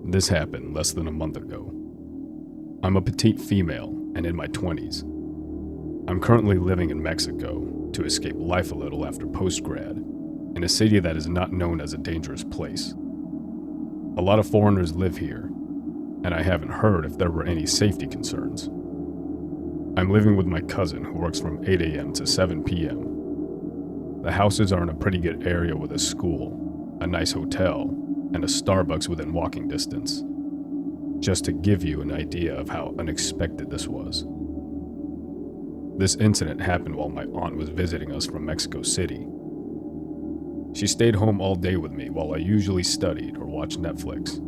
This happened less than a month ago. I'm a petite female and in my 20s. I'm currently living in Mexico to escape life a little after post-grad in a city that is not known as a dangerous place. A lot of foreigners live here, and I haven't heard if there were any safety concerns. I'm living with my cousin who works from 8 a.m. to 7 p.m. The houses are in a pretty good area with a school, a nice hotel, and a Starbucks within walking distance. Just to give you an idea of how unexpected this was. This incident happened while my aunt was visiting us from Mexico City. She stayed home all day with me while I usually studied or watched Netflix.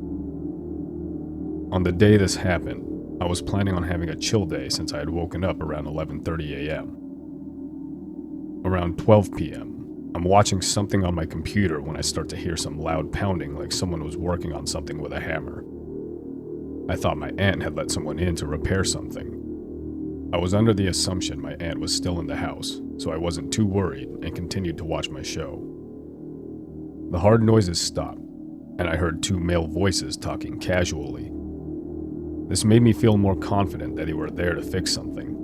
On the day this happened, I was planning on having a chill day since I had woken up around 11:30 a.m. Around 12 p.m., I'm watching something on my computer when I start to hear some loud pounding like someone was working on something with a hammer. I thought my aunt had let someone in to repair something. I was under the assumption my aunt was still in the house, so I wasn't too worried and continued to watch my show. The hard noises stopped, and I heard two male voices talking casually. This made me feel more confident that they were there to fix something.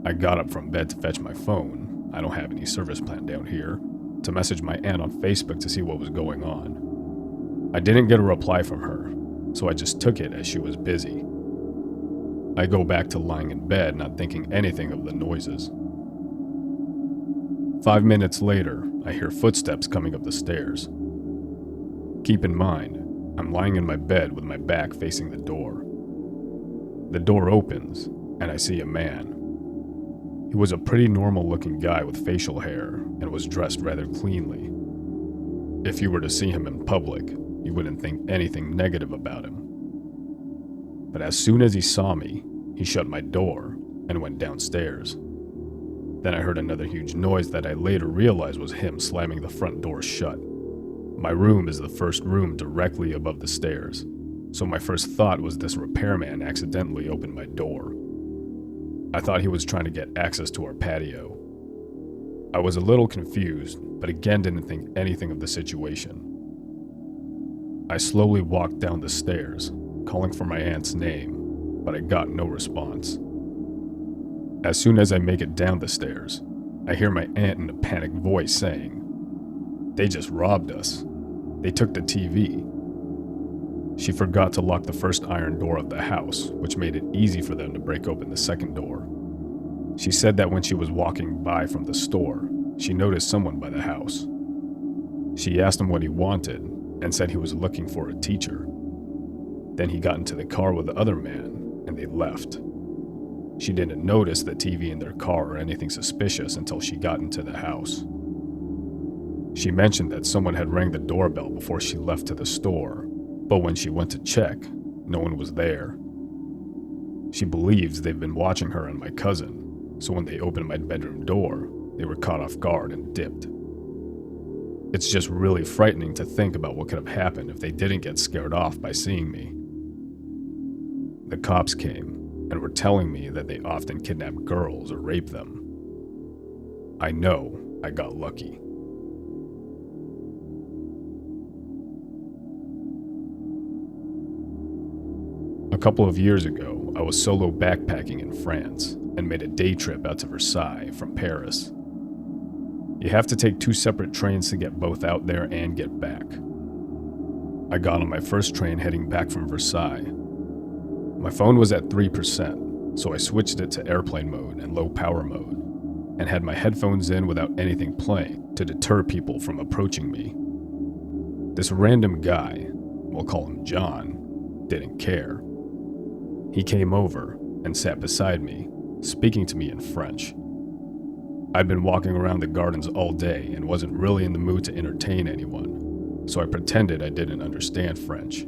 I got up from bed to fetch my phone, I don't have any service plan down here, to message my aunt on Facebook to see what was going on. I didn't get a reply from her, so I just took it as she was busy. I go back to lying in bed, not thinking anything of the noises. 5 minutes later, I hear footsteps coming up the stairs. Keep in mind, I'm lying in my bed with my back facing the door. The door opens, and I see a man. He was a pretty normal-looking guy with facial hair and was dressed rather cleanly. If you were to see him in public, you wouldn't think anything negative about him. But as soon as he saw me, he shut my door and went downstairs. Then I heard another huge noise that I later realized was him slamming the front door shut. My room is the first room directly above the stairs, so my first thought was this repairman accidentally opened my door. I thought he was trying to get access to our patio. I was a little confused, but again didn't think anything of the situation. I slowly walked down the stairs, calling for my aunt's name, but I got no response. As soon as I make it down the stairs, I hear my aunt in a panicked voice saying, "They just robbed us. They took the TV." She forgot to lock the first iron door of the house, which made it easy for them to break open the second door. She said that when she was walking by from the store, she noticed someone by the house. She asked him what he wanted and said he was looking for a teacher. Then he got into the car with the other man, and they left. She didn't notice the TV in their car or anything suspicious until she got into the house. She mentioned that someone had rang the doorbell before she left to the store, but when she went to check, no one was there. She believes they've been watching her and my cousin, so when they opened my bedroom door, they were caught off guard and dipped. It's just really frightening to think about what could have happened if they didn't get scared off by seeing me. The cops came and were telling me that they often kidnap girls or rape them. I know I got lucky. A couple of years ago, I was solo backpacking in France and made a day trip out to Versailles from Paris. You have to take 2 separate trains to get both out there and get back. I got on my first train heading back from Versailles. My phone was at 3%, so I switched it to airplane mode and low power mode, and had my headphones in without anything playing to deter people from approaching me. This random guy, we'll call him John, didn't care. He came over and sat beside me, speaking to me in French. I'd been walking around the gardens all day and wasn't really in the mood to entertain anyone, so I pretended I didn't understand French.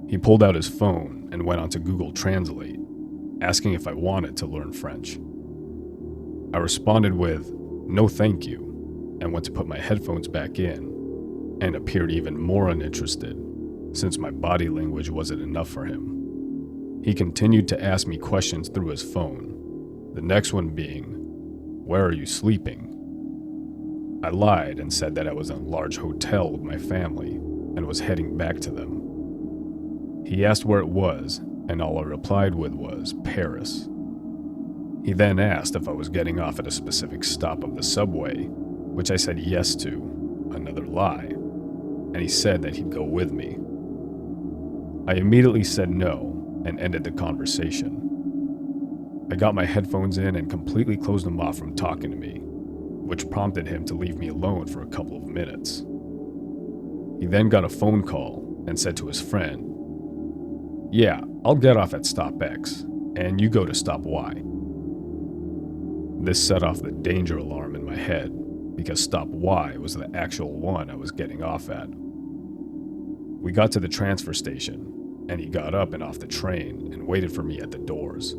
He pulled out his phone and went onto Google Translate, asking if I wanted to learn French. I responded with, "No thank you," and went to put my headphones back in, and appeared even more uninterested, since my body language wasn't enough for him. He continued to ask me questions through his phone, the next one being, "Where are you sleeping?" I lied and said that I was in a large hotel with my family and was heading back to them. He asked where it was, and all I replied with was Paris. He then asked if I was getting off at a specific stop of the subway, which I said yes to, another lie, and he said that he'd go with me. I immediately said no and ended the conversation. I got my headphones in and completely closed him off from talking to me, which prompted him to leave me alone for a couple of minutes. He then got a phone call and said to his friend, "Yeah, I'll get off at stop X, and you go to stop Y." This set off the danger alarm in my head, because stop Y was the actual one I was getting off at. We got to the transfer station, and he got up and off the train and waited for me at the doors.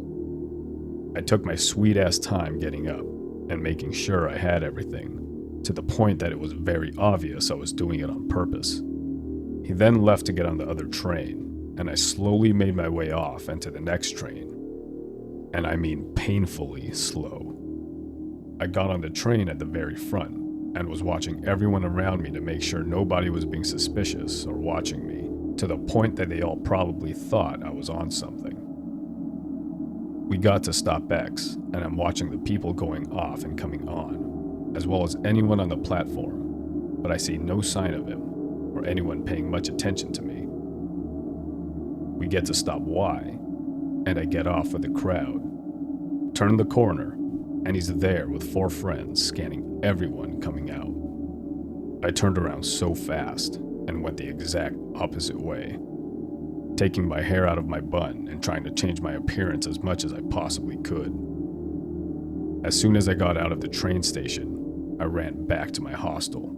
I took my sweet-ass time getting up and making sure I had everything, to the point that it was very obvious I was doing it on purpose. He then left to get on the other train, and I slowly made my way off into the next train. And I mean painfully slow. I got on the train at the very front and was watching everyone around me to make sure nobody was being suspicious or watching me, to the point that they all probably thought I was on something. We got to stop X, and I'm watching the people going off and coming on, as well as anyone on the platform, but I see no sign of him or anyone paying much attention to me. We get to stop Y, and I get off with the crowd, turn the corner, and he's there with 4 friends scanning everyone coming out. I turned around so fast and went the exact opposite way, taking my hair out of my bun and trying to change my appearance as much as I possibly could. As soon as I got out of the train station, I ran back to my hostel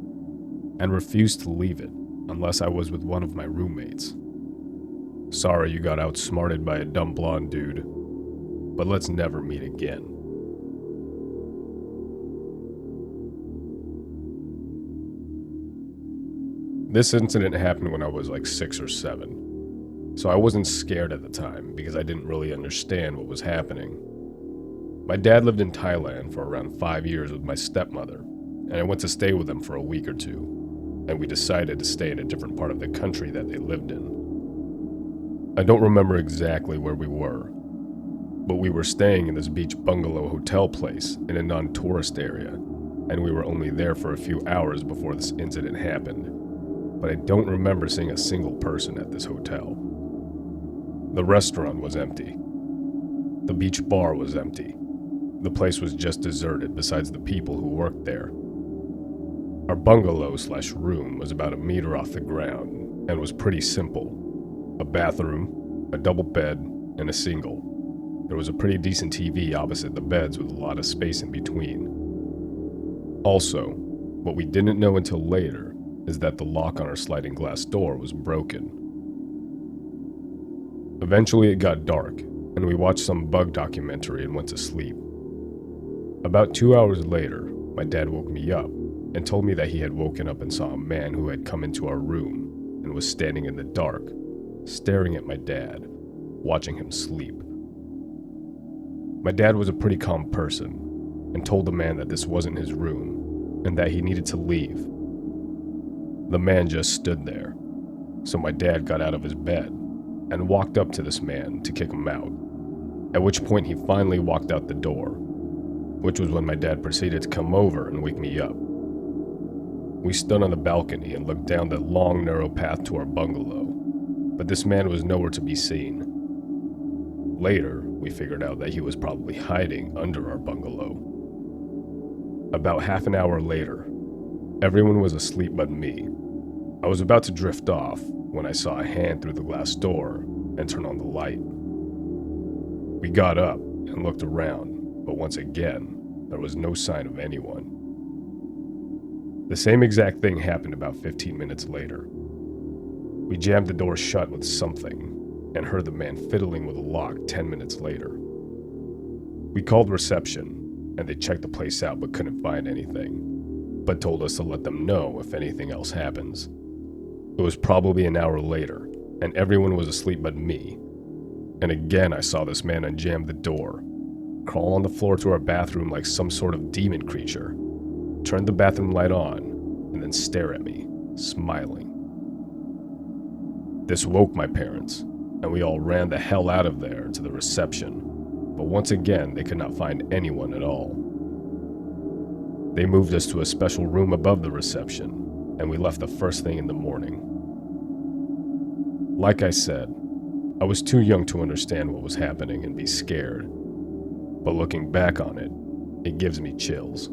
and refused to leave it unless I was with one of my roommates. Sorry you got outsmarted by a dumb blonde dude, but let's never meet again. This incident happened when I was like 6 or 7. So I wasn't scared at the time because I didn't really understand what was happening. My dad lived in Thailand for around 5 years with my stepmother, and I went to stay with them for a week or two, and we decided to stay in a different part of the country that they lived in. I don't remember exactly where we were, but we were staying in this beach bungalow hotel place in a non-tourist area, and we were only there for a few hours before this incident happened, but I don't remember seeing a single person at this hotel. The restaurant was empty. The beach bar was empty. The place was just deserted besides the people who worked there. Our bungalow/room was about a meter off the ground and was pretty simple. A bathroom, a double bed, and a single. There was a pretty decent TV opposite the beds with a lot of space in between. Also, what we didn't know until later is that the lock on our sliding glass door was broken. Eventually it got dark, and we watched some bug documentary and went to sleep. About 2 hours later, my dad woke me up and told me that he had woken up and saw a man who had come into our room and was standing in the dark, staring at my dad, watching him sleep. My dad was a pretty calm person and told the man that this wasn't his room and that he needed to leave. The man just stood there, so my dad got out of his bed and walked up to this man to kick him out, at which point he finally walked out the door, which was when my dad proceeded to come over and wake me up. We stood on the balcony and looked down the long, narrow path to our bungalow, but this man was nowhere to be seen. Later, we figured out that he was probably hiding under our bungalow. About half an hour later, everyone was asleep but me. I was about to drift off when I saw a hand through the glass door and turn on the light. We got up and looked around, but once again, there was no sign of anyone. The same exact thing happened about 15 minutes later. We jammed the door shut with something and heard the man fiddling with a lock 10 minutes later. We called reception, and they checked the place out but couldn't find anything, but told us to let them know if anything else happens. It was probably an hour later, and everyone was asleep but me. And again I saw this man unjam the door, crawl on the floor to our bathroom like some sort of demon creature, turn the bathroom light on, and then stare at me, smiling. This woke my parents, and we all ran the hell out of there to the reception, but once again they could not find anyone at all. They moved us to a special room above the reception, and we left the first thing in the morning. Like I said, I was too young to understand what was happening and be scared, but looking back on it, it gives me chills.